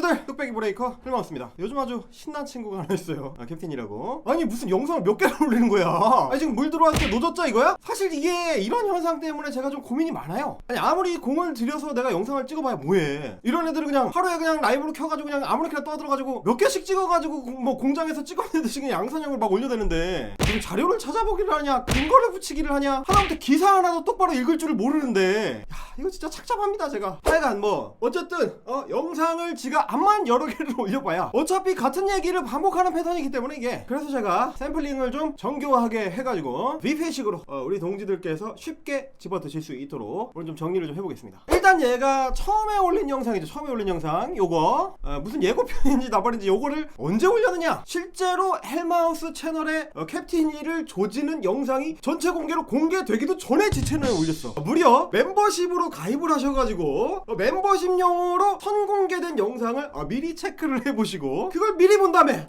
동지들 뚝배기 브레이커 헬마우스입니다. 요즘 아주 신난 친구가 하나 있어요. 캡틴이라고. 아니 무슨 영상을 몇 개를 올리는 거야. 아니 지금 물 들어왔을 때 노졌죠 이거야? 사실 이게 이런 현상 때문에 제가 좀 고민이 많아요. 아니 아무리 공을 들여서 내가 영상을 찍어봐야 뭐해. 이런 애들은 그냥 하루에 그냥 라이브로 켜가지고 그냥 아무렇게나 떠들어가지고 몇 개씩 찍어가지고 뭐 공장에서 찍어내듯이 그냥 양산형을 막 올려대는데 지금 자료를 찾아보기를 하냐 근거를 붙이기를 하냐 하다못해 기사 하나도 똑바로 읽을 줄을 모르는데 야, 이거 진짜 착잡합니다 제가. 하여간 뭐 어쨌든 영상을 지가 암만 여러 개를 올려봐야 어차피 같은 얘기를 반복하는 패턴이기 때문에 이게 그래서 제가 샘플링을 좀 정교하게 해가지고 뷔페식으로 우리 동지들께서 쉽게 집어드실 수 있도록 오늘 좀 정리를 좀 해보겠습니다. 일단 얘가 처음에 올린 영상이죠. 처음에 올린 영상 요거 무슨 예고편인지 나발인지 요거를 언제 올렸느냐, 실제로 헬마우스 채널에 캡틴이를 조지는 영상이 전체 공개로 공개되기도 전에 지 채널에 올렸어. 무려 멤버십으로 가입을 하셔가지고 멤버십용으로 선공개된 영상을 미리 체크를 해보시고 그걸 미리 본 다음에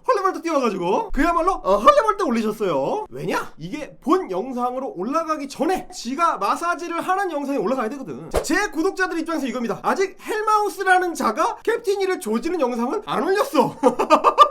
헐레벌떡 띄워가지고 그야말로 헐레벌떡 올리셨어요. 왜냐? 이게 본 영상으로 올라가기 전에 지가 마사지를 하는 영상이 올라가야 되거든. 제 구독자들 입장에서 이겁니다. 아직 헬마우스라는 자가 캡틴이를 조지는 영상은 안 올렸어.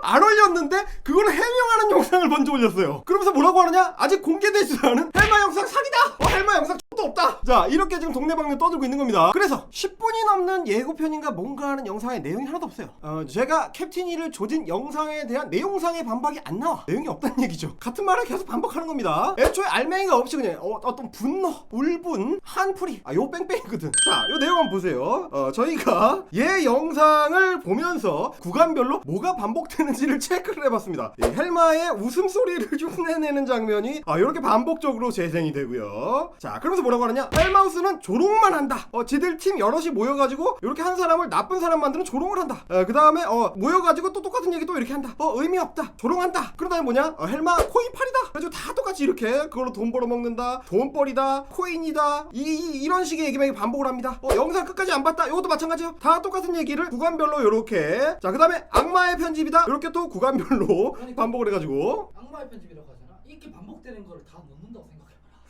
안 올렸는데 그거를 해명하는 영상을 먼저 올렸어요. 그러면서 뭐라고 하느냐? 아직 공개되지도 않은 헬마 영상 사기다! 헬마 영상 X도 없다! 자, 이렇게 지금 동네방네 떠들고 있는 겁니다. 그래서 10분이 넘는 예고편인가 뭔가 하는 영상에 내용이 하나도 없어요. 제가 캡틴이를 조진 영상에 대한 내용상의 반박이 안 나와. 내용이 없다는 얘기죠. 같은 말을 계속 반복하는 겁니다. 애초에 알맹이가 없이 그냥 어떤 분노, 울분, 한풀이 요 뺑뺑이거든. 자, 요 내용 한번 보세요. 저희가 얘 영상을 보면서 구간별로 뭐가 반복되는지를 체크를 해봤습니다. 헬마의 웃음소리를 흉내내는 장면이 이렇게 반복적으로 재생이 되고요. 자, 그러면서 뭐라고 하느냐? 헬마우스는 조롱만 한다. 지들 팀 여럿이 모여가지고 이렇게 한 사람을 나쁜 사람 만드는 조롱을 한다. 그 다음에 모여가지고 또 똑같은 얘기 또 이렇게 한다. 의미 없다. 조롱한다. 그러다 뭐냐? 헬마 코인팔이다. 그래서 다 똑같이 이렇게 그걸로 돈 벌어먹는다. 돈벌이다. 코인이다. 이런 식의 얘기만 반복을 합니다. 영상 끝까지 안 봤다. 이것도 마찬가지예요. 다 똑같은 얘기를 구간별로 이렇게. 자, 그 다음에 악마의 편집이다. 이렇게 또 구간별로 반복을 해가지고. 악마의 편집이라고 하잖아. 이렇게 반복되는 거를 다 넣는다고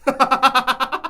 생각해봐라.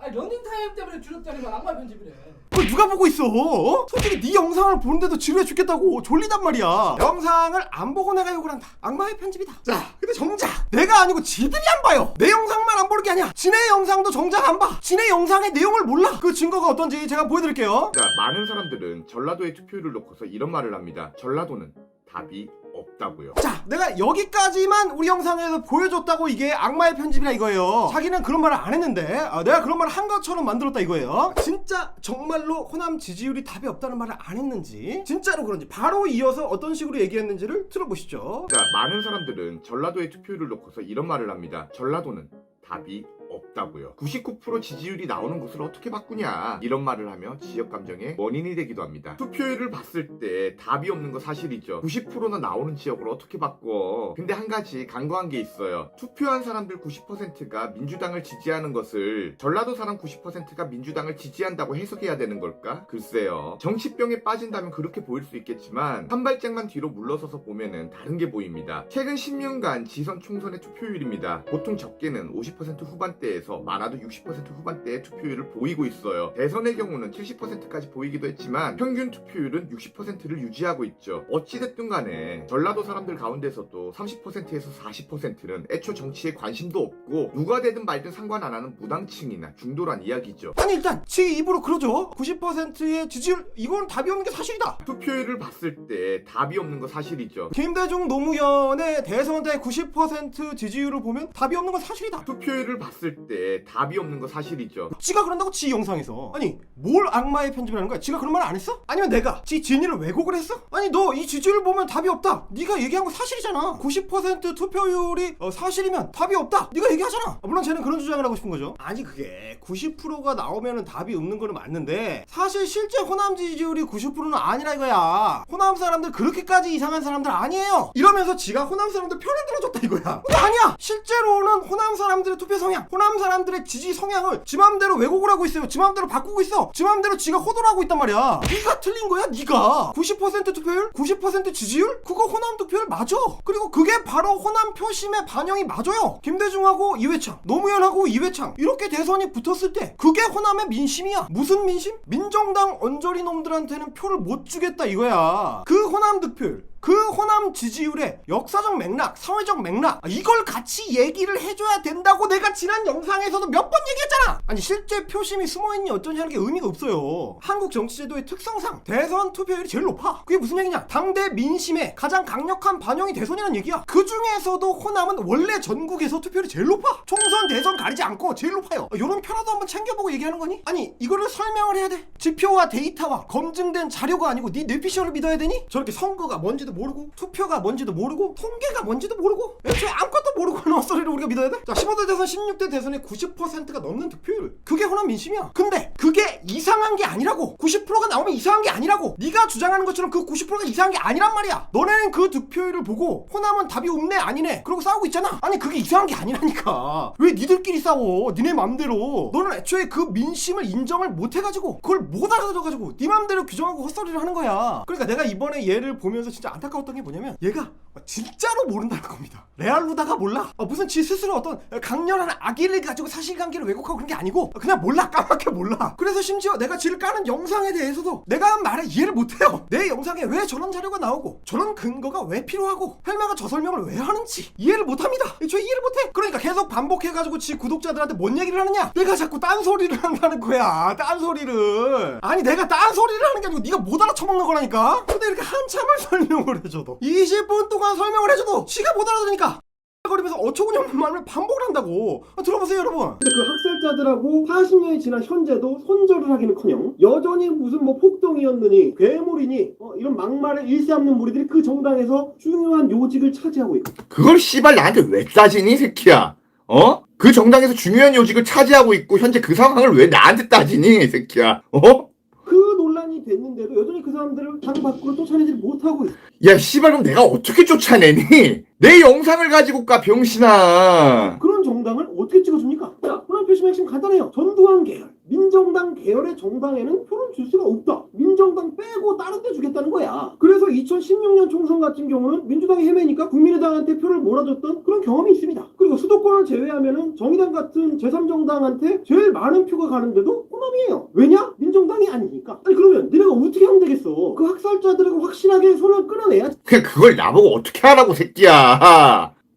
아니 러닝타임 때문에 줄였다니만 악마의 편집이래. 그걸 누가 보고 있어? 솔직히 네 영상을 보는데도 지루해 죽겠다고 졸리단 말이야. 영상을 안 보고 내가 욕을 한다. 악마의 편집이다. 자, 근데 정작 내가 아니고 지들이 안 봐요. 내 영상만 안 보는 게 아니야. 지네 영상도 정작 안 봐. 지네 영상의 내용을 몰라. 그 증거가 어떤지 제가 보여드릴게요. 자, 많은 사람들은 전라도의 투표율을 놓고서 이런 말을 합니다. 전라도는 답이 없다고요. 자, 내가 여기까지만 우리 영상에서 보여줬다고 이게 악마의 편집이라 이거예요. 자기는 그런 말을 안 했는데 내가 그런 말을 한 것처럼 만들었다 이거예요. 진짜 정말로 호남 지지율이 답이 없다는 말을 안 했는지, 진짜로 그런지 바로 이어서 어떤 식으로 얘기했는지를 들어보시죠. 자, 많은 사람들은 전라도의 투표율을 놓고서 이런 말을 합니다. 전라도는 답이 없다고요. 99% 지지율이 나오는 곳을 어떻게 바꾸냐, 이런 말을 하며 지역 감정의 원인이 되기도 합니다. 투표율을 봤을 때 답이 없는 거 사실이죠. 90%는 나오는 지역을 어떻게 바꿔. 근데 한 가지 간과한 게 있어요. 투표한 사람들 90%가 민주당을 지지하는 것을 전라도 사람 90%가 민주당을 지지한다고 해석해야 되는 걸까? 글쎄요. 정치병에 빠진다면 그렇게 보일 수 있겠지만 한 발짝만 뒤로 물러서서 보면은 다른 게 보입니다. 최근 10년간 지선 총선의 투표율입니다. 보통 적게는 50% 후반대에서 많아도 60% 후반대의 투표율을 보이고 있어요. 대선의 경우는 70%까지 보이기도 했지만 평균 투표율은 60%를 유지하고 있죠. 어찌됐든 간에 전라도 사람들 가운데서도 30%에서 40%는 애초 정치에 관심도 없고 누가 되든 말든 상관 안 하는 무당층이나 중도란 이야기죠. 아니 일단 지 입으로 그러죠. 90%의 지지율, 이건 답이 없는 게 사실이다. 투표율을 봤을 때 답이 없는 거 사실이죠. 김대중 노무현의 대선 때 90% 지지율을 보면 답이 없는 건 사실이다. 투표율을 봤을 때 답이 없는 거 사실이죠. 지가 그런다고 지 영상에서. 아니 뭘 악마의 편집이라는 거야? 지가 그런 말 안 했어? 아니면 내가 지 진위를 왜곡을 했어? 아니 너 이 지지율 보면 답이 없다. 네가 얘기한 거 사실이잖아. 90% 투표율이 사실이면 답이 없다. 네가 얘기하잖아. 물론 쟤는 그런 주장을 하고 싶은 거죠. 아니 그게 90%가 나오면 답이 없는 거는 맞는데 사실 실제 호남 지지율이 90%는 아니라 이거야. 호남 사람들 그렇게까지 이상한 사람들 아니에요. 이러면서 지가 호남 사람들 편을 들어줬다 이거야. 근데 아니야. 실제로는 호남 사람들의 투표 성향, 호남 사람들의 지지 성향을 지 맘대로 왜곡을 하고 있어요. 지 맘대로 바꾸고 있어. 지 맘대로 지가 호도를 하고 있단 말이야. 네가 틀린 거야, 네가. 90% 투표율, 90% 지지율, 그거 호남 투표율 맞아. 그리고 그게 바로 호남 표심의 반영이 맞아요. 김대중하고 이회창, 노무현하고 이회창 이렇게 대선이 붙었을 때 그게 호남의 민심이야. 무슨 민심? 민정당 언저리 놈들한테는 표를 못 주겠다 이거야. 그 호남 득표율, 그 호남 지지율의 역사적 맥락, 사회적 맥락, 이걸 같이 얘기를 해줘야 된다고 내가 지난 영상에서도 몇 번 얘기했잖아. 아니 실제 표심이 숨어있니 어쩌니 하는 게 의미가 없어요. 한국 정치제도의 특성상 대선 투표율이 제일 높아. 그게 무슨 얘기냐? 당대 민심의 가장 강력한 반영이 대선이라는 얘기야. 그 중에서도 호남은 원래 전국에서 투표율이 제일 높아. 총선 대선 가리지 않고 제일 높아요. 요런 표라도 한번 챙겨보고 얘기하는 거니? 아니 이거를 설명을 해야 돼. 지표와 데이터와 검증된 자료가 아니고 네 뇌피셜을 믿어야 되니? 저렇게 선거가 뭔지도 모르고 투표가 뭔지도 모르고 통계가 뭔지도 모르고 애초에 아무것도 모르고 하는 헛소리를 우리가 믿어야 돼? 자 15대 대선 16대 대선의 90%가 넘는 득표율, 그게 호남 민심이야. 근데 그게 이상한 게 아니라고. 90%가 나오면 이상한 게 아니라고. 네가 주장하는 것처럼 그 90%가 이상한 게 아니란 말이야. 너네는 그 득표율을 보고 호남은 답이 없네 아니네 그러고 싸우고 있잖아. 아니 그게 이상한 게 아니라니까. 왜 니들끼리 싸워? 니네 맘대로. 너는 애초에 그 민심을 인정을 못 해가지고 그걸 못 알아들어가지고 네 맘대로 규정하고 헛소리를 하는 거야. 그러니까 내가 이번에 얘를 보면서 진짜 안타까웠던 게 뭐냐면 얘가 진짜로 모른다는 겁니다. 레알루다가 몰라. 무슨 지 스스로 어떤 강렬한 악의를 가지고 사실관계를 왜곡하고 그런 게 아니고 그냥 몰라. 까맣게 몰라. 그래서 심지어 내가 지를 까는 영상에 대해서도 내가 한 말에 이해를 못해요. 내 영상에 왜 저런 자료가 나오고 저런 근거가 왜 필요하고 헬마가 저 설명을 왜 하는지 이해를 못합니다. 저 이해를 못해. 그러니까 계속 반복해가지고 지 구독자들한테 뭔 얘기를 하느냐? 내가 자꾸 딴소리를 한다는 거야. 딴소리를. 아니 내가 딴소리를 하는 게 아니고 네가 못 알아쳐먹는 거라니까. 근데 이렇게 한참을 설명을 해줘도 20분 동안 설명을 해줘도 지가 못 알아들으니까 거리면서 어처구니없는 말을 반복을 한다고. 들어보세요 여러분. 근데 그 학살자들하고 40년이 지난 현재도 손절을 하기는커녕 여전히 무슨 뭐 폭동이었느니 괴물이니 이런 막말을 일삼는 무리들이 그 정당에서 중요한 요직을 차지하고 있고. 그걸 씨발 나한테 왜 따지니, 이 새끼야? 어? 그 정당에서 중요한 요직을 차지하고 있고 현재 그 상황을 왜 나한테 따지니, 이 새끼야? 어? 그 논란이 됐는데도 여전히 그 사람들을 당 밖으로 쫓아내지 못하고 있어. 야 씨발 그럼 내가 어떻게 쫓아내니? 내 영상을 가지고 까 병신아. 그런 정당을 어떻게 찍어줍니까? 자, 호남 표심 핵심 간단해요. 전두환 계열, 민정당 계열의 정당에는 표를 줄 수가 없다. 민정당 빼고 다른 데 주겠다는 거야. 그래서 2016년 총선 같은 경우는 민주당이 헤매니까 국민의당한테 표를 몰아줬던 그런 경험이 있습니다. 그리고 수도권을 제외하면은 정의당 같은 제3정당한테 제일 많은 표가 가는데도 호남이에요. 왜냐? 민정당이 아니니까. 아니 그러면 니네가 어떻게 하면 되겠어? 그 학살자들하고 확실하게 손을 끊어내야지. 그냥 그걸 나보고 어떻게 하라고, 새끼야.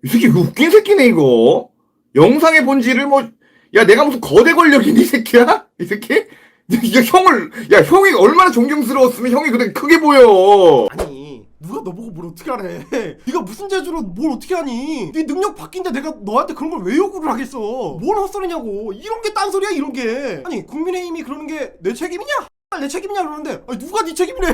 이 새끼 이거 웃긴 새끼네 이거. 영상의 본질을 뭐, 야 내가 무슨 거대 권력이니 이 새끼야? 이 새끼? 형이 얼마나 존경스러웠으면 형이 그렇게 크게 보여. 아니 누가 너보고 뭘 어떻게 하래. 네가 무슨 재주로 뭘 어떻게 하니. 네 능력 바뀐데 내가 너한테 그런 걸 왜 요구를 하겠어. 뭔 헛소리냐고. 이런 게 딴소리야 이런 게. 아니 국민의힘이 그러는 게 내 책임이냐? 내 책임이냐 그러는데 아니, 누가 네 책임이래.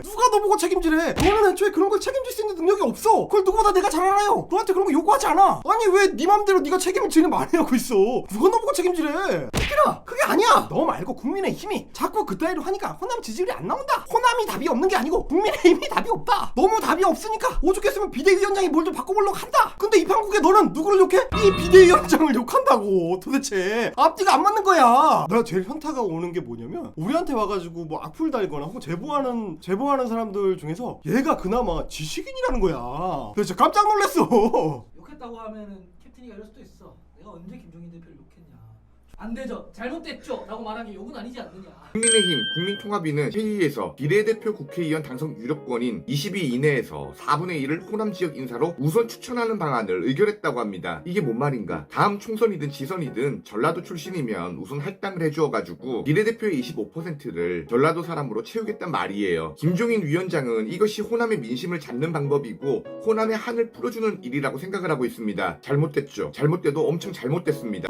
누가 너보고 책임지래. 너는 애초에 그런 걸 책임질 수 있는 능력이 없어. 그걸 누구보다 내가 잘 알아요. 너한테 그런 거 요구하지 않아. 아니 왜 네 맘대로 네가 책임지는 말을 하고 있어. 누가 너보고 책임지래. 새끼라 그게 아니야. 너 말고 국민의힘이 자꾸 그따위로 하니까 호남 지지율이 안 나온다. 호남이 답이 없는 게 아니고 국민의힘이 답이 없다. 너무 답이 없으니까 오죽했으면 비대위원장이 뭘 좀 바꿔보려고 한다. 근데 이 판국에 너는 누구를 욕해? 이 비대위원장을 욕한다고. 도대체 앞뒤가 안 맞는 거야. 내가 제일 현타가 오는 게 뭐냐면 우리한테 와가지고 뭐 악플 달거나 혹은 제보하는 사람들 중에서 얘가 그나마 지식인이라는 거야. 내가 진짜 깜짝 놀랐어. 욕했다고 하면은 캡틴이가 이럴 수도 있어. 내가 언제 김종인 대표를 욕했냐. 안 되죠. 잘못됐죠. 라고 말한 게 욕은 아니지 않느냐. 국민의힘 국민통합위는 회의에서 비례대표 국회의원 당선 유력권인 20위 이내에서 4분의 1을 호남 지역 인사로 우선 추천하는 방안을 의결했다고 합니다. 이게 뭔 말인가? 다음 총선이든 지선이든 전라도 출신이면 우선 할당을 해주어가지고 비례대표의 25%를 전라도 사람으로 채우겠단 말이에요. 김종인 위원장은 이것이 호남의 민심을 잡는 방법이고 호남의 한을 풀어주는 일이라고 생각을 하고 있습니다. 잘못됐죠. 잘못돼도 엄청 잘못됐습니다.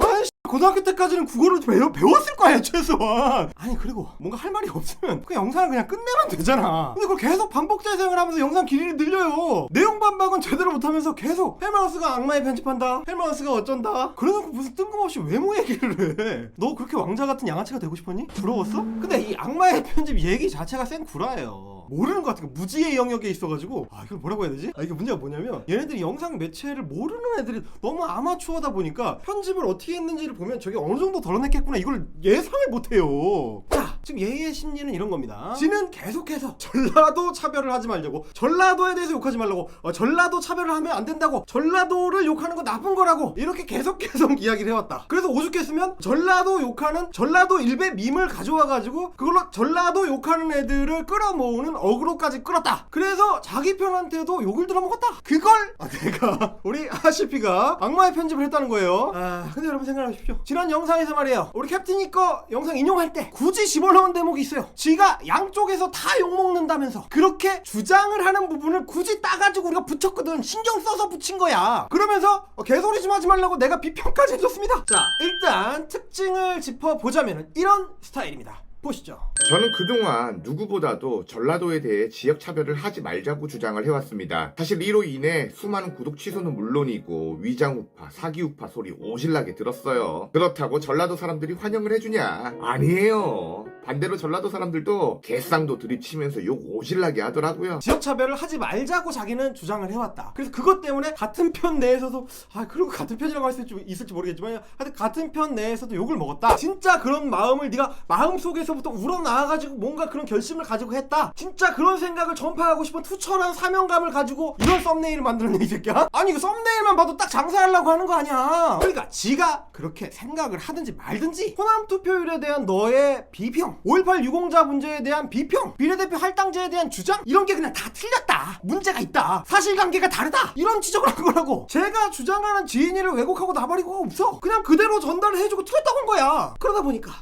고등학교 때까지는 국어를 배웠을 거 아니야 최소한. 아니 그리고 뭔가 할 말이 없으면 그 영상을 그냥 끝내면 되잖아. 근데 그걸 계속 반복 재생을 하면서 영상 길이를 늘려요. 내용 반박은 제대로 못하면서 계속 헬마우스가 악마에 편집한다, 헬마우스가 어쩐다, 그래놓고 무슨 뜬금없이 외모 얘기를 해. 너 그렇게 왕자 같은 양아치가 되고 싶었니? 부러웠어? 근데 이 악마의 편집 얘기 자체가 센 구라예요. 모르는 것 같은 거 무지의 영역에 있어가지고 이걸 뭐라고 해야 되지? 이게 문제가 뭐냐면 얘네들이 영상 매체를 모르는 애들이 너무 아마추어다 보니까 편집을 어떻게 했는지를 보면 저게 어느 정도 덜어냈겠구나 이걸 예상을 못해요. 자, 지금 얘의 심리는 이런 겁니다. 지는 계속해서 전라도 차별을 하지 말자고, 전라도에 대해서 욕하지 말라고, 전라도 차별을 하면 안 된다고, 전라도를 욕하는 건 나쁜 거라고 이렇게 계속 이야기를 해왔다. 그래서 오죽했으면 전라도 욕하는 전라도 일베 밈을 가져와가지고 그걸로 전라도 욕하는 애들을 끌어모으는 어그로까지 끌었다. 그래서 자기 편한테도 욕을 들어먹었다. 그걸 내가 우리 하시피가 악마의 편집을 했다는 거예요. 근데 여러분 생각하십시오. 지난 영상에서 말이에요, 우리 캡틴이 거 영상 인용할 때 굳이 집어넣은 대목이 있어요. 지가 양쪽에서 다 욕먹는다면서 그렇게 주장을 하는 부분을 굳이 따가지고 우리가 붙였거든. 신경 써서 붙인 거야. 그러면서 개소리 좀 하지 말라고 내가 비평까지 해줬습니다. 자, 일단 특징을 짚어보자면 이런 스타일입니다. 보시죠. 저는 그동안 누구보다도 전라도에 대해 지역 차별을 하지 말자고 주장을 해왔습니다. 사실 이로 인해 수많은 구독 취소는 물론이고 위장우파, 사기우파 소리 오실나게 들었어요. 그렇다고 전라도 사람들이 환영을 해주냐? 아니에요. 반대로 전라도 사람들도 개쌍도 드립치면서 욕 오실나게 하더라고요. 지역차별을 하지 말자고 자기는 주장을 해왔다. 그래서 그것 때문에 같은 편 내에서도 그리고 같은 편이라고 할 수 있을지 모르겠지만 하여튼 같은 편 내에서도 욕을 먹었다. 진짜 그런 마음을 네가 마음속에서부터 우러나와가지고 뭔가 그런 결심을 가지고 했다. 진짜 그런 생각을 전파하고 싶은 투철한 사명감을 가지고 이런 썸네일을 만들었네 이 새끼야. 아니 이거 썸네일만 봐도 딱 장사하려고 하는 거 아니야. 그러니까 지가 그렇게 생각을 하든지 말든지 호남 투표율에 대한 너의 비평, 5.18 유공자 문제에 대한 비평, 비례대표 할당제에 대한 주장 이런 게 그냥 다 틀렸다. 문제가 있다. 사실관계가 다르다. 이런 지적을 한 거라고. 제가 주장하는 지인이를 왜곡하고 나발이고가 없어. 그냥 그대로 전달을 해주고 틀렸다고 한 거야. 그러다 보니까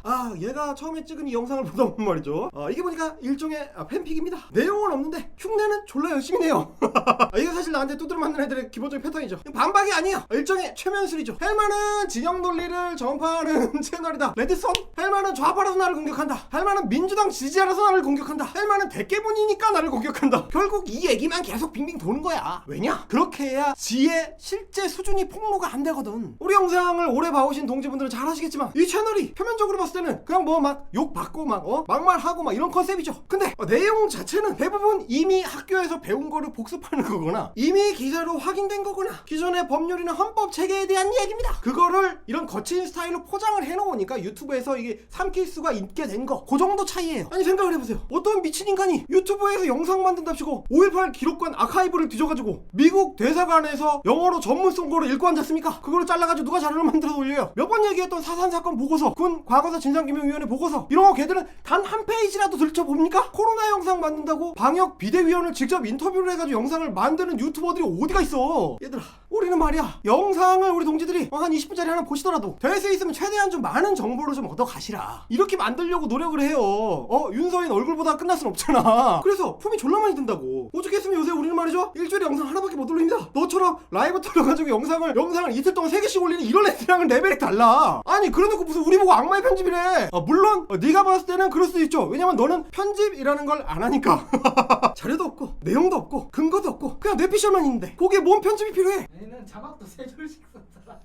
얘가 처음에 찍은 이 영상을 보다 보면 말이죠, 이게 보니까 일종의 팬픽입니다. 내용은 없는데 흉내는 졸라 열심히 내요. 이게 사실 나한테 두드려 맞는 애들의 기본적인 패턴이죠. 반박이 아니에요. 일종의 최면술이죠. 헬마는 진영 논리를 전파하는 채널이다. 레드썬? 헬마는 좌파라서 나를 공격한다. 헬마는 민주당 지지하라서 나를 공격한다. 헬마는 대깨문이니까 나를 공격한다. 결국 이 얘기만 계속 빙빙 도는 거야. 왜냐? 그렇게 해야 지의 실제 수준이 폭로가 안 되거든. 우리 영상을 오래 봐오신 동지분들은 잘 아시겠지만 이 채널이 표면적으로 봤을 때는 그냥 뭐 막 욕 받고 막 막말하고 막 이런 컨셉이죠. 근데 내용 자체는 대부분 이미 학교에서 배운 거를 복습하는 거거나 이미 기사로 확인된 거거나 기존의 법률이나 헌법 체계에 대한 얘기입니다. 그거를 이런 거친 스타일로 포장을 해놓으니까 유튜브에서 이게 삼킬 수가 있게 된 거, 그 정도 차이예요. 아니 생각을 해보세요. 어떤 미친 인간이 유튜브에서 영상 만든답시고 5.18 기록관 아카이브를 뒤져가지고 미국 대사관에서 영어로 전문 거로 읽고 앉았습니까? 그거를 잘라가지고 누가 자료를 만들어서 올려요. 몇 번 얘기했던 사산사건 보고서, 군 과거사 진상규명위원회 보고서 이런 거 걔들은 단 한 페이지라도 들춰봅니까? 코로나 영상 만든다고 방역 비대위원을 직접 인터뷰를 해가지고 영상을 만드는 유튜버들이 어디가 있어. 얘들아, 우리는 말이야, 영상을 우리 동지들이 한 20분짜리 하나 보시더라도 될 수 있으면 최대한 좀 많은 정보를 좀 얻어가시라. 이렇게 만들려고 노력을 해요. 윤서인 얼굴보다 끝날 순 없잖아. 그래서 품이 졸라 많이 든다고. 오죽했으면 요새 우리는 말이죠, 일주일에 영상 하나밖에 못 올립니다. 너처럼 라이브 틀어가지고 영상을 이틀 동안 3개씩 올리는 이런 애들이랑은 레벨이 달라. 아니 그래놓고 무슨 우리 보고 악마의 편집이래. 물론 네가 봤을 때는 그럴 수도 있죠. 왜냐면 너는 편집이라는 걸 안 하니까. 자료도 없고 내용도 없고 근거도 없고 그냥 뇌피셜만 있는데 거기에 뭔 편집이 필요해. 얘는 자막도 3줄씩 썼잖아.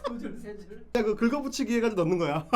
2줄 3줄. 그 긁어붙이기 해가지고 넣는 거야.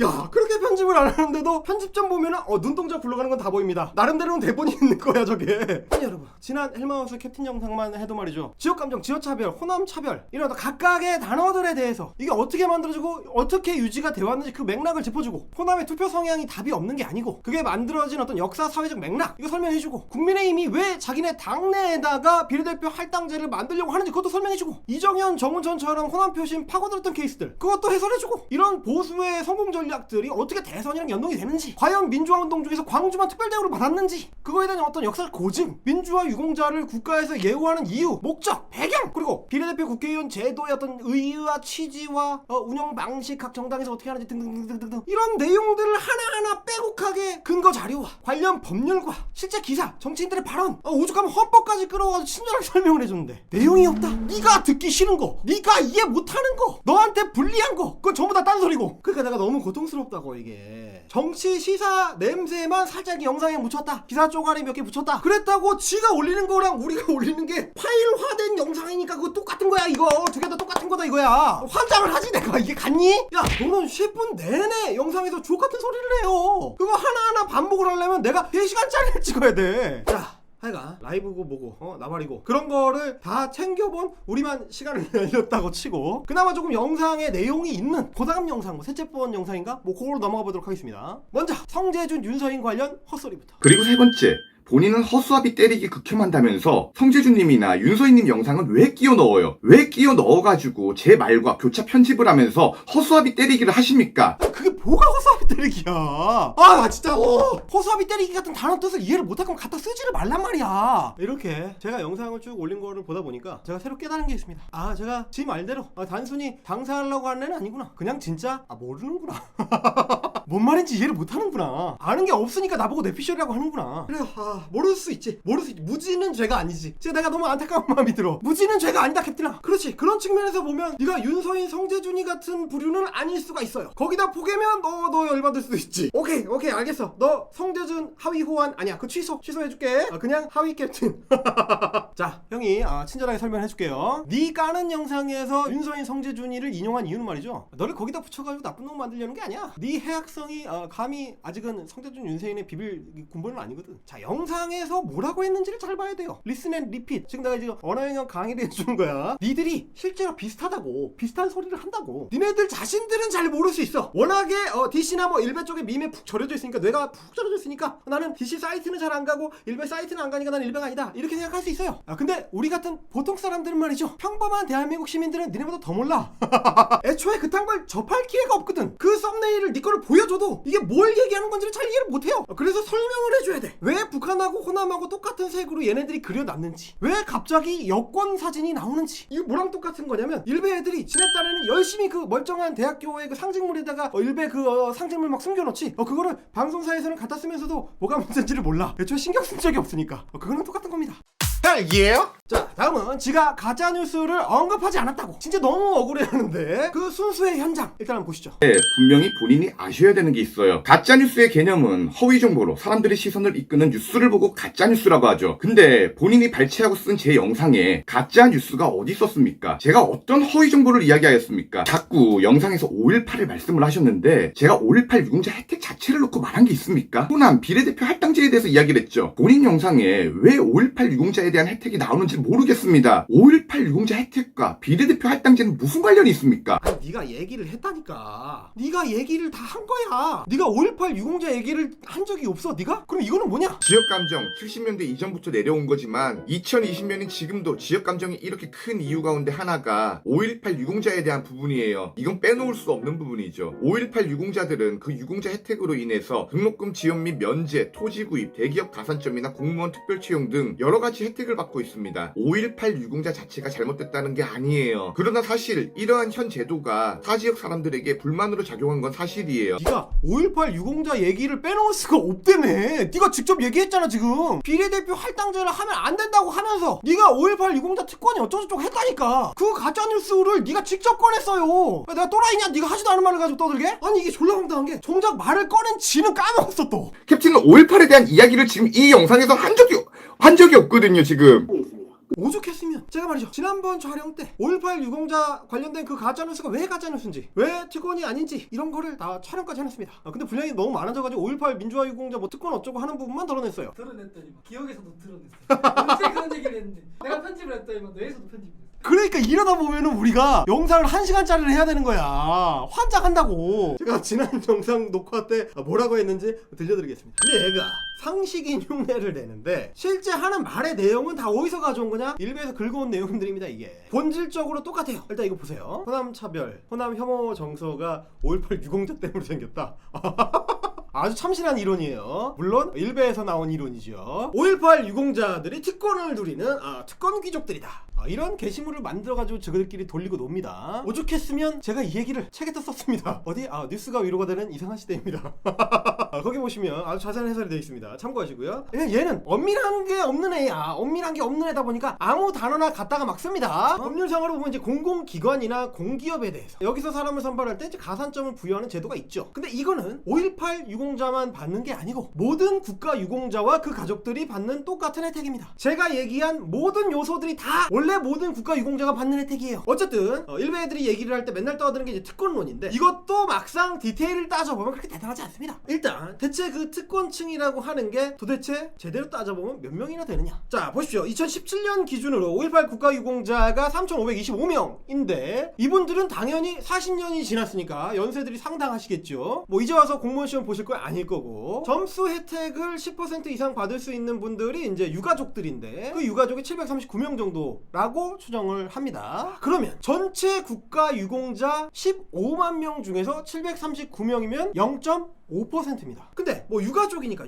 야, 그렇게 편집을 안 하는데도 편집점 보면은 눈동자 굴러가는 건 다 보입니다. 나름대로는 대본이 있는 거야 저게. 아니 여러분, 지난 헬마우스 캡틴 영상만 해도 말이죠, 지역감정, 지역차별, 호남차별 이런 각각의 단어들에 대해서 이게 어떻게 만들어지고 어떻게 유지가 되어 왔는지 그 맥락을 짚어주고, 호남의 투표 성향이 답이 없는 게 아니고 그게 만들어진 어떤 역사 사회적 맥락 이거 설명해주고, 국민의힘이 왜 자기네 당내에다가 비례대표 할당제를 만들려고 하는지 그것도 설명해주고, 이정현, 정운천처럼 호남 표심 파고들었던 케이스들 그것도 해설해주고, 이런 보수의 성공 전략들이 어떻게 대선이랑 연동이 되는지, 과연 민주화 운동 중에서 광주만 특별대우를 받았는지, 그거에 대한 어떤 역사를 고증, 민주화 유공자를 국가에서 예우하는 이유, 목적, 배경, 그리고 비례대표 국회의원 제도의 어떤 의의와 취지와 운영 방식, 각 정당에서 어떻게 하는지 등등등등등 이런 내용들을 하나하나 빼곡하게 근거 자료와 관련 법률과 실제 기사, 정치인들의 발언, 오죽하면 헌법까지 끌어와서 친절하게 설명을 해줬는데 내용이 없다. 네가 듣기 싫은 거, 네가 이해 못하는 거, 너한테 불리한 거, 그건 전부 다 딴소리고. 그러니까 내가 너무 고통스럽다고 이게. 정치 시사 냄새만 살짝 영상에 묻혔다. 기사 쪼가리 몇 개 붙였다. 그랬다고 지가 올리는 거랑 우리가 올리는 게 파일화된 영상이니까 그거 똑같은 거야 이거. 두 개 다 똑같은 거다 이거야. 환장을 하지 내가. 이게 갔니? 야 너는 10분 내내 영상에서 주옥같은 소리를 해요. 그거 하나하나 반복을 하려면 내가 3시간짜리를 찍어야 돼. 자 하여간 라이브고 뭐고 나발이고 그런 거를 다 챙겨본 우리만 시간을 날렸다고 치고 그나마 조금 영상에 내용이 있는 고다음 영상 뭐 셋째 번 영상인가? 뭐 그걸로 넘어가 보도록 하겠습니다. 먼저 성재준 윤서인 관련 헛소리부터. 그리고 세 번째, 본인은 허수아비 때리기 극혐한다면서 성재준님이나 윤서인님 영상은 왜 끼워 넣어요? 왜 끼워 넣어가지고 제 말과 교차 편집을 하면서 허수아비 때리기를 하십니까? 그게 뭐가 허수아비 때리기야. 아 나 진짜 허수아비 때리기 같은 단어 뜻을 이해를 못할 거면 갖다 쓰지를 말란 말이야. 이렇게 제가 영상을 쭉 올린 거를 보다 보니까 제가 새로 깨달은 게 있습니다. 아 제가 지 말대로 단순히 당사하려고 하는 애는 아니구나. 그냥 진짜 모르는구나. 뭔 말인지 이해를 못하는구나. 아는 게 없으니까 나보고 뇌피셜이라고 하는구나. 그래 모를 수 있지. 무지는 죄가 아니지. 진짜 내가 너무 안타까운 마음이 들어. 무지는 죄가 아니다 캡틴아. 그렇지. 그런 측면에서 보면 네가 윤서인 성재준이 같은 부류는 아닐 수가 있어요. 거기다 포개면 너 열받을 수도 있지. 오케이 알겠어. 너 성재준 하위 호환 아니야. 그 취소해줄게. 그냥 하위 캡틴. 자 형이 친절하게 설명해줄게요. 네 까는 영상에서 윤서인 성재준이를 인용한 이유는 말이죠. 너를 거기다 붙여가지고 나쁜 놈 만들려는 게 아니야. 네 해악성이 감히 아직은 성재준 윤서인의 비빌 군번은 아니거든. 자 영상에서 뭐라고 했는지를 잘 봐야 돼요. 리슨 앤 리핏. 지금 내가 지금 언어영역 강의를 해주는 거야. 니들이 실제로 비슷하다고 비슷한 소리를 한다고. 니네들 자신들은 잘 모를 수 있어. 워낙에 DC나 뭐 일베 쪽에 밈에 푹 절여져 있으니까 뇌가 푹 절여져 있으니까 나는 DC 사이트는 잘 안 가고 일베 사이트는 안 가니까 나는 일베가 아니다 이렇게 생각할 수 있어요. 근데 우리 같은 보통 사람들은 말이죠. 평범한 대한민국 시민들은 니네보다 더 몰라. 애초에 그딴 걸 접할 기회가 없거든. 그 썸네일을 니 거를 보여줘도 이게 뭘 얘기하는 건지를 잘 이해를 못해요. 그래서 설명을 해줘야 돼. 왜 북한하고 호남하고 똑같은 색으로 얘네들이 그려놨는지, 왜 갑자기 여권 사진이 나오는지, 이게 뭐랑 똑같은 거냐면 일베 애들이 지난달에는 열심히 그 멀쩡한 대학교의 그 상징물에다가 일베 그 상징물 막 숨겨놓지. 그거를 방송사에서는 갖다 쓰면서도 뭐가 문제인지를 몰라. 애초에 신경 쓴 적이 없으니까. 그거랑 똑같은 겁니다. 헬기예요? 자 다음은 지가 가짜뉴스를 언급하지 않았다고 진짜 너무 억울해하는데 그 순수의 현장 일단 한번 보시죠. 네, 분명히 본인이 아셔야 되는 게 있어요. 가짜뉴스의 개념은 허위 정보로 사람들의 시선을 이끄는 뉴스를 보고 가짜뉴스라고 하죠. 근데 본인이 발췌하고 쓴 제 영상에 가짜뉴스가 어디 있었습니까? 제가 어떤 허위 정보를 이야기하였습니까? 자꾸 영상에서 5.18을 말씀을 하셨는데 제가 5.18 유공자 혜택 자체를 놓고 말한 게 있습니까? 호남 비례대표 할당제에 대해서 이야기를 했죠. 본인 영상에 왜 5.18 유공자에 대한 혜택이 나오는지 모르겠습니다. 5.18 유공자 혜택과 비례대표 할당제는 무슨 관련이 있습니까? 네가 얘기를 했다니까. 네가 얘기를 다 한 거야. 네가 5.18 유공자 얘기를 한 적이 없어 네가? 그럼 이거는 뭐냐? 지역감정 70년대 이전부터 내려온 거지만 2020년인 지금도 지역감정이 이렇게 큰 이유 가운데 하나가 5.18 유공자에 대한 부분이에요. 이건 빼놓을 수 없는 부분이죠. 5.18 유공자들은 그 유공자 혜택으로 인해서 등록금 지원 및 면제, 토지 구입, 대기업 가산점이나 공무원 특별 채용 등 여러 가지 혜택을 받고 있습니다. 5.18 유공자 자체가 잘못됐다는 게 아니에요. 그러나 사실 이러한 현 제도가 타 지역 사람들에게 불만으로 작용한 건 사실이에요. 네가 5.18 유공자 얘기를 빼놓을 수가 없다며. 네가 직접 얘기했잖아 지금. 비례대표 할당제를 하면 안 된다고 하면서 네가 5.18 유공자 특권이 어쩌고저쩌고 했다니까. 그 가짜뉴스를 네가 직접 꺼냈어요. 내가 또라이냐? 네가 하지도 않은 말을 가지고 떠들게? 아니 이게 졸라 황당한 게 정작 말을 꺼낸 지는 까먹었어 또. 캡틴은 5.18에 대한 이야기를 지금 이 영상에서 한 적이 없거든요 지금. 오죽했으면 제가 말이죠 지난번 촬영 때 5.18 유공자 관련된 그 가짜뉴스가 왜 가짜뉴스인지, 왜 특권이 아닌지 이런 거를 다 촬영까지 해놨습니다. 근데 분량이 너무 많아져가지고 5.18 민주화 유공자 뭐 특권 어쩌고 하는 부분만 덜어냈어요. 드러냈더니 막 기억에서도 드러냈어. 언제 그런 얘기를 했는데 내가 편집을 했더니 막 뇌에서도 편집을 했어. 그러니까 이러다 보면은 우리가 영상을 1시간짜리를 해야 되는 거야. 환장한다고. 제가 지난 영상 녹화 때 뭐라고 했는지 들려드리겠습니다. 근데 얘가 상식인 흉내를 내는데 실제 하는 말의 내용은 다 어디서 가져온 거냐? 일베에서 긁어온 내용들입니다. 이게 본질적으로 똑같아요. 일단 이거 보세요. 호남 차별, 호남 혐오 정서가 5.18 유공자 때문에 생겼다. 아주 참신한 이론이에요. 물론 일베에서 나온 이론이죠. 5.18 유공자들이 특권을 누리는 특권 귀족들이다. 이런 게시물을 만들어가지고 저들끼리 돌리고 놉니다. 오죽했으면 제가 이 얘기를 책에다 썼습니다. 어디? 뉴스가 위로가 되는 이상한 시대입니다. 거기 보시면 아주 자세한 해설이 되어 있습니다. 참고하시고요. 얘는 엄밀한 게 없는 애야. 엄밀한 게 없는 애다 보니까 아무 단어나 갖다가 막 씁니다. 법률상으로 보면 이제 공공기관이나 공기업에 대해서 여기서 사람을 선발할 때 이제 가산점을 부여하는 제도가 있죠. 근데 이거는 5.18 유공자만 받는 게 아니고 모든 국가 유공자와 그 가족들이 받는 똑같은 혜택입니다. 제가 얘기한 모든 요소들이 다 원래 모든 국가 유공자가 받는 혜택이에요. 어쨌든 일베 애들이 얘기를 할 때 맨날 떠드는 게 이제 특권론인데 이것도 막상 디테일을 따져보면 그렇게 대단하지 않습니다. 일단 대체 그 특권층이라고 하는 게 도대체 제대로 따져보면 몇 명이나 되느냐. 자 보십시오. 2017년 기준으로 5.18 국가 유공자가 3,525명인데 이분들은 당연히 40년이 지났으니까 연세들이 상당하시겠죠. 뭐 이제 와서 공무원 시험 보실 거 아닐 거고 점수 혜택을 10% 이상 받을 수 있는 분들이 이제 유가족들인데 그 유가족이 739명 정도라고 추정을 합니다. 그러면 전체 국가 유공자 15만 명 중에서 739명이면 0.5%입니다. 근데 뭐 유가족이니까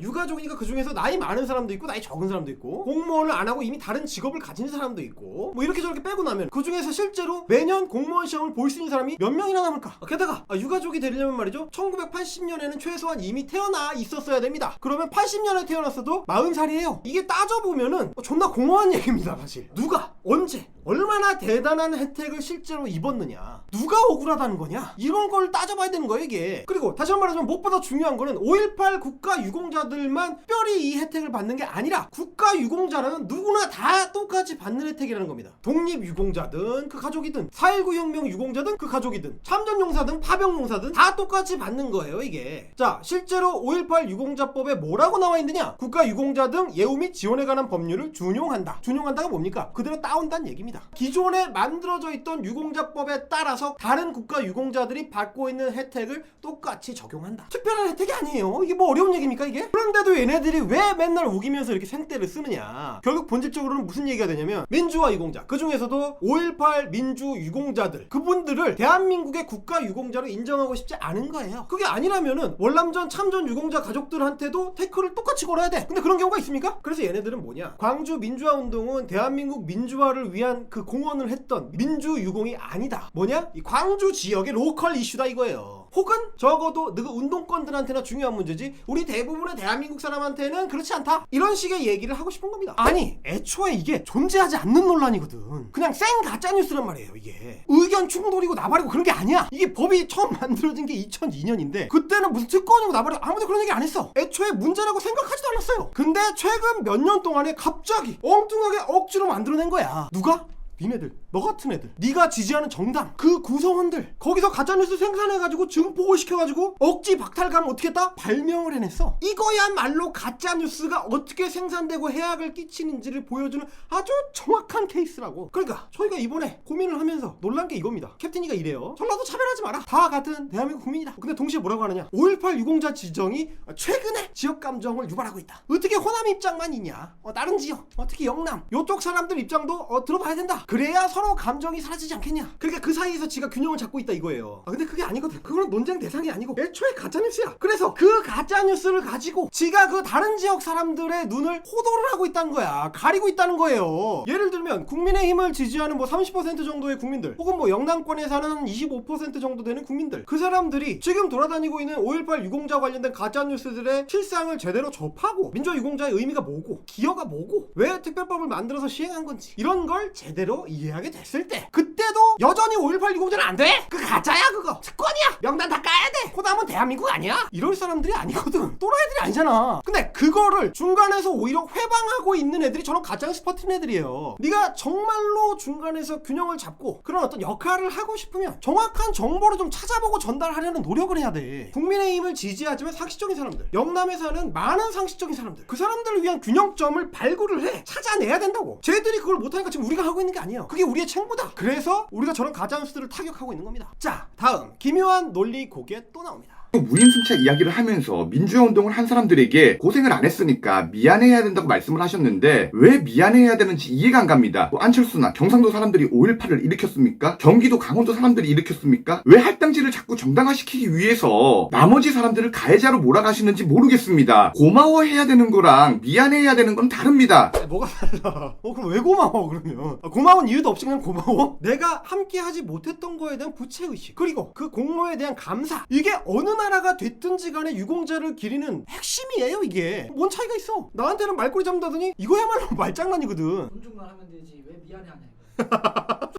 그 중에서 나이 많은 사람도 있고 나이 적은 사람도 있고 공무원을 안 하고 이미 다른 직업을 가진 사람도 있고 뭐 이렇게 저렇게 빼고 나면 그 중에서 실제로 매년 공무원 시험을 볼 수 있는 사람이 몇 명이나 남을까? 게다가 유가족이 되려면 말이죠 1980년에는 최소한 이미 태어나 있었어야 됩니다. 그러면 80년에 태어났어도 40살이에요. 이게 따져보면은 존나 공허한 얘기입니다. 사실 누가 언제 얼마나 대단한 혜택을 실제로 입었느냐, 누가 억울하다는 거냐, 이런 걸 따져봐야 되는 거예요 이게. 그리고 다시 한번 말하자면 무엇보다 중요한 거는 5.18 국가 유공자들만 특별히 이 혜택을 받는 게 아니라 국가 유공자라는 누구나 다 똑같이 받는 혜택이라는 겁니다. 독립 유공자든 그 가족이든 4.19 혁명 유공자든 그 가족이든 참전용사든 파병용사든 다 똑같이 받는 거예요 이게. 자 실제로 5.18 유공자법에 뭐라고 나와 있느냐, 국가 유공자 등 예우 및 지원에 관한 법률을 준용한다. 준용한다가 뭡니까? 그대로 따온다는 얘기입니다. 기존에 만들어져 있던 유공자법에 따라서 다른 국가 유공자들이 받고 있는 혜택을 똑같이 적용한다. 특별한 혜택이 아니에요. 이게 뭐 어려운 얘기입니까 이게? 그런데도 얘네들이 왜 맨날 우기면서 이렇게 생떼를 쓰느냐. 결국 본질적으로는 무슨 얘기가 되냐면 민주화 유공자, 그 중에서도 5.18 민주 유공자들, 그분들을 대한민국의 국가 유공자로 인정하고 싶지 않은 거예요. 그게 아니라면은 월남전 참전 유공자 가족들한테도 태클을 똑같이 걸어야 돼. 근데 그런 경우가 있습니까? 그래서 얘네들은 뭐냐, 광주 민주화 운동은 대한민국 민주화를 위한 그 공헌을 했던 민주 유공이 아니다. 뭐냐? 이 광주 지역의 로컬 이슈다 이거예요. 혹은 적어도 너그 운동권들한테나 중요한 문제지 우리 대부분의 대한민국 사람한테는 그렇지 않다. 이런 식의 얘기를 하고 싶은 겁니다. 아니 애초에 이게 존재하지 않는 논란이거든. 그냥 생 가짜뉴스란 말이에요 이게. 의견 충돌이고 나발이고 그런 게 아니야. 이게 법이 처음 만들어진 게 2002년인데 그때는 무슨 특권이고 나발이고 아무도 그런 얘기 안 했어. 애초에 문제라고 생각하지도 않았어요. 근데 최근 몇 년 동안에 갑자기 엉뚱하게 억지로 만들어낸 거야. 누가? 니네들, 너 같은 애들, 네가 지지하는 정당, 그 구성원들, 거기서 가짜뉴스 생산해가지고 증폭을 시켜가지고 억지 박탈감 어떻게 했다? 발명을 해냈어. 이거야말로 가짜뉴스가 어떻게 생산되고 해악을 끼치는지를 보여주는 아주 정확한 케이스라고. 그러니까 저희가 이번에 고민을 하면서 놀란 게 이겁니다. 캡틴이가 이래요. 전라도 차별하지 마라. 다 같은 대한민국 국민이다. 근데 동시에 뭐라고 하느냐, 5.18 유공자 지정이 최근에 지역 감정을 유발하고 있다. 어떻게 호남 입장만 있냐, 다른 지역, 특히 영남 요쪽 사람들 입장도 들어봐야 된다. 그래야 서로 감정이 사라지지 않겠냐. 그러니까 그 사이에서 지가 균형을 잡고 있다 이거예요. 근데 그게 아니거든. 그거는 논쟁 대상이 아니고 애초에 가짜뉴스야. 그래서 그 가짜뉴스를 가지고 지가 그 다른 지역 사람들의 눈을 호도를 하고 있다는 거야. 가리고 있다는 거예요. 예를 들면 국민의힘을 지지하는 뭐 30% 정도의 국민들, 혹은 뭐 영남권에 사는 25% 정도 되는 국민들, 그 사람들이 지금 돌아다니고 있는 5.18 유공자 관련된 가짜뉴스들의 실상을 제대로 접하고 민주화 유공자의 의미가 뭐고 기여가 뭐고 왜 특별법을 만들어서 시행한 건지 이런 걸 제대로 이해하게 됐을 때, 그때도 여전히 5.18 유공자는 안 돼. 그 가짜야. 그거 특권이야. 명단 다 까야 돼. 호남은 대한민국 아니야. 이럴 사람들이 아니거든. 또라이들이 아니잖아. 근데 그거를 중간에서 오히려 회방하고 있는 애들이 저런 가짜뉴스 퍼뜨리는 애들이에요. 네가 정말로 중간에서 균형을 잡고 그런 어떤 역할을 하고 싶으면 정확한 정보를 좀 찾아보고 전달하려는 노력을 해야 돼. 국민의힘을 지지하지만 상식적인 사람들, 영남에 사는 많은 상식적인 사람들, 그 사람들을 위한 균형점을 발굴을 해. 찾아내야 된다고. 쟤들이 그걸 못하니까 지금 우리가 하고 있는 게 아니에요. 그게 우리의 책무다. 그래서 우리가 저런 가짜뉴스들을 타격하고 있는 겁니다. 자, 다음 기묘한 논리 고개 또 나옵니다. 무임승차 이야기를 하면서 민주화 운동을 한 사람들에게 고생을 안 했으니까 미안해야 된다고 말씀을 하셨는데 왜 미안해야 되는지 이해가 안 갑니다. 뭐 안철수나 경상도 사람들이 5.18을 일으켰습니까? 경기도 강원도 사람들이 일으켰습니까? 왜 할당제를 자꾸 정당화시키기 위해서 나머지 사람들을 가해자로 몰아가시는지 모르겠습니다. 고마워해야 되는 거랑 미안해야 되는 건 다릅니다. 뭐가 달라? 그럼 왜 고마워 그러면? 고마운 이유도 없이 그냥 고마워? 내가 함께하지 못했던 거에 대한 부채의식, 그리고 그 공로에 대한 감사, 이게 어느 나라가 됐든지 간에 유공자를 기리는 핵심이에요. 이게 뭔 차이가 있어? 나한테는 말꼬리 잡는다더니 이거야말로 말장난이거든. 존중만 하면 되지 왜 미안해하냐 이거.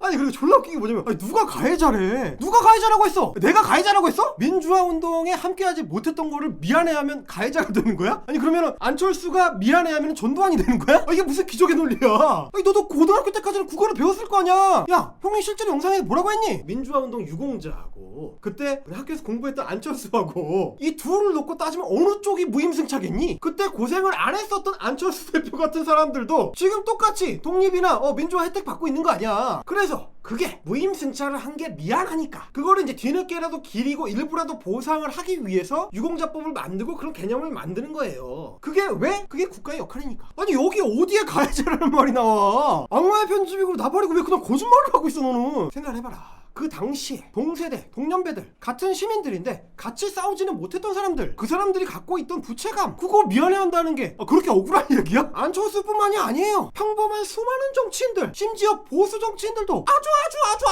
아니 그리고 졸라 웃긴 게 뭐냐면, 아니, 누가 가해자래? 누가 가해자라고 했어? 내가 가해자라고 했어? 민주화 운동에 함께하지 못했던 거를 미안해하면 가해자가 되는 거야? 아니 그러면은 안철수가 미안해하면 전두환이 되는 거야? 이게 무슨 기적의 논리야? 아니 너도 고등학교 때까지는 국어를 배웠을 거 아니야? 야, 형이 실제로 영상에 뭐라고 했니? 민주화 운동 유공자하고 그때 우리 학교에서 공부했던 안철수하고 이 둘을 놓고 따지면 어느 쪽이 무임승차겠니? 그때 고생을 안 했었던 안철수 대표 같은 사람들도 지금 똑같이 독립이나 민주화 혜택 받고 있는 거 아니야. 그래서 그게 무임승차를 한 게 미안하니까 그거를 이제 뒤늦게라도 기리고 일부라도 보상을 하기 위해서 유공자법을 만들고 그런 개념을 만드는 거예요. 그게 왜? 그게 국가의 역할이니까. 아니 여기 어디에 가해자라는 말이 나와? 악마의 편집이고 나발이고 왜 그냥 거짓말을 하고 있어 너는? 생각을 해봐라. 그 당시에 동세대, 동년배들, 같은 시민들인데 같이 싸우지는 못했던 사람들, 그 사람들이 갖고 있던 부채감, 그거 미안해한다는 게 그렇게 억울한 얘기야? 안철수뿐만이 아니에요. 평범한 수많은 정치인들, 심지어 보수 정치인들도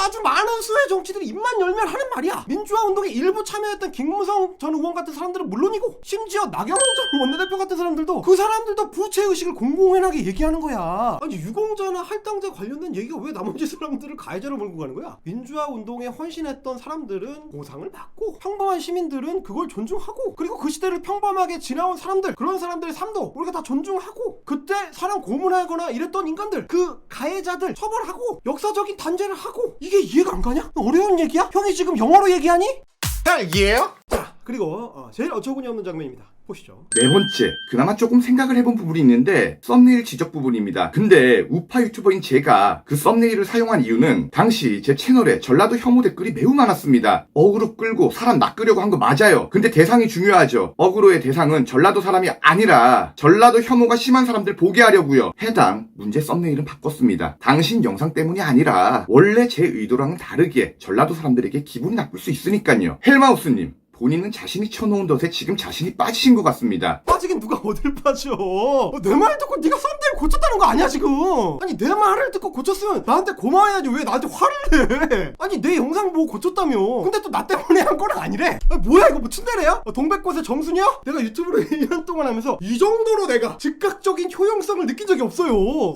아주 많은 수의 정치들이 입만 열면 하는 말이야. 민주화 운동에 일부 참여했던 김무성 전 의원 같은 사람들은 물론이고 심지어 나경원 전 원내대표 같은 사람들도 그 사람들도 부채의식을 공공연하게 얘기하는 거야. 아니 유공자나 할당제 관련된 얘기가 왜 나머지 사람들을 가해자로 몰고 가는 거야? 민주화 운동에 헌신했던 사람들은 보상을 받고 평범한 시민들은 그걸 존중하고, 그리고 그 시대를 평범하게 지나온 사람들, 그런 사람들의 삶도 우리가 다 존중하고, 그때 사람 고문하거나 이랬던 인간들, 그 가해자들 처벌하고 역사적인 단죄를 하고, 이게 이해가 안 가냐? 어려운 얘기야? 형이 지금 영어로 얘기하니? 헬기예요? 자, 그리고 제일 어처구니 없는 장면입니다. 보시죠. 네 번째, 그나마 조금 생각을 해본 부분이 있는데 썸네일 지적 부분입니다. 근데 우파 유튜버인 제가 그 썸네일을 사용한 이유는 당시 제 채널에 전라도 혐오 댓글이 매우 많았습니다. 어그로 끌고 사람 낚으려고 한 거 맞아요. 근데 대상이 중요하죠. 어그로의 대상은 전라도 사람이 아니라 전라도 혐오가 심한 사람들 보게 하려고요. 해당 문제 썸네일은 바꿨습니다. 당신 영상 때문이 아니라 원래 제 의도랑은 다르게 전라도 사람들에게 기분이 나쁠 수 있으니까요. 헬마우스님, 본인은 자신이 쳐놓은 덫에 지금 자신이 빠지신 것 같습니다. 빠지긴 누가 어딜 빠져? 내 말 듣고 네가 썸네일 고쳤다는 거 아니야 지금? 아니 내 말을 듣고 고쳤으면 나한테 고마워야지 왜 나한테 화를 내? 아니 내 영상 보고 고쳤다며. 근데 또 나 때문에 한 건 아니래. 뭐야 이거 뭐 츤데레야? 동백꽃의 정수냐? 내가 유튜브를 1년 동안 하면서 이 정도로 내가 즉각적인 효용성을 느낀 적이 없어요.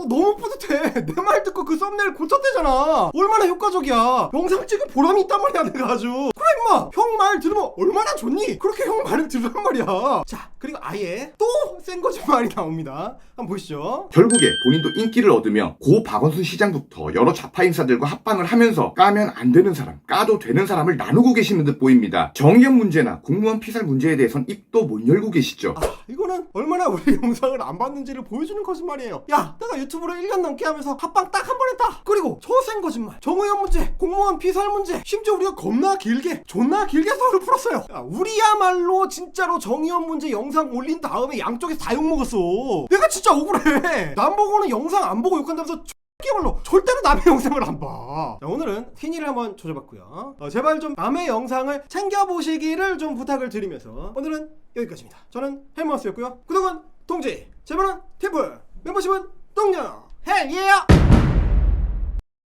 너무 뿌듯해. 내 말 듣고 그 썸네일 고쳤대잖아. 얼마나 효과적이야. 영상 찍은 보람이 있단 말이야 내가 아주. 그래 임마, 형 말 들으면 얼마나 좋니? 그렇게 형 말을 들으란 말이야. 자, 그리고 아예 또 센 거짓말이 나옵니다. 한번 보시죠. 결국에 본인도 인기를 얻으며 고 박원순 시장부터 여러 좌파 인사들과 합방을 하면서 까면 안 되는 사람, 까도 되는 사람을 나누고 계시는 듯 보입니다. 정의연 문제나 공무원 피살 문제에 대해선 입도 못 열고 계시죠. 이거는 얼마나 우리 영상을 안 봤는지를 보여주는 거짓말이에요. 야, 내가 유튜브를 1년 넘게 하면서 합방 딱 한 번 했다. 그리고 초센 거짓말, 정의연 문제, 공무원 피살 문제, 심지어 우리가 존나 길게 썰을 풀었어요. 야, 우리야말로 진짜로 정의연 문제 영상 올린 다음에 양쪽에서 다 욕먹었어. 내가 진짜 억울해. 남 보고는 영상 안 보고 욕한다면서 X야말로 절대로 남의 영상을 안 봐. 자, 오늘은 틴이를 한번 조져봤고요. 제발 좀 남의 영상을 챙겨보시기를 좀 부탁을 드리면서 오늘은 여기까지입니다. 저는 헬마우스였고요. 구독은 동지, 제발은 템플, 멤버십은 동료. 헬, 예요!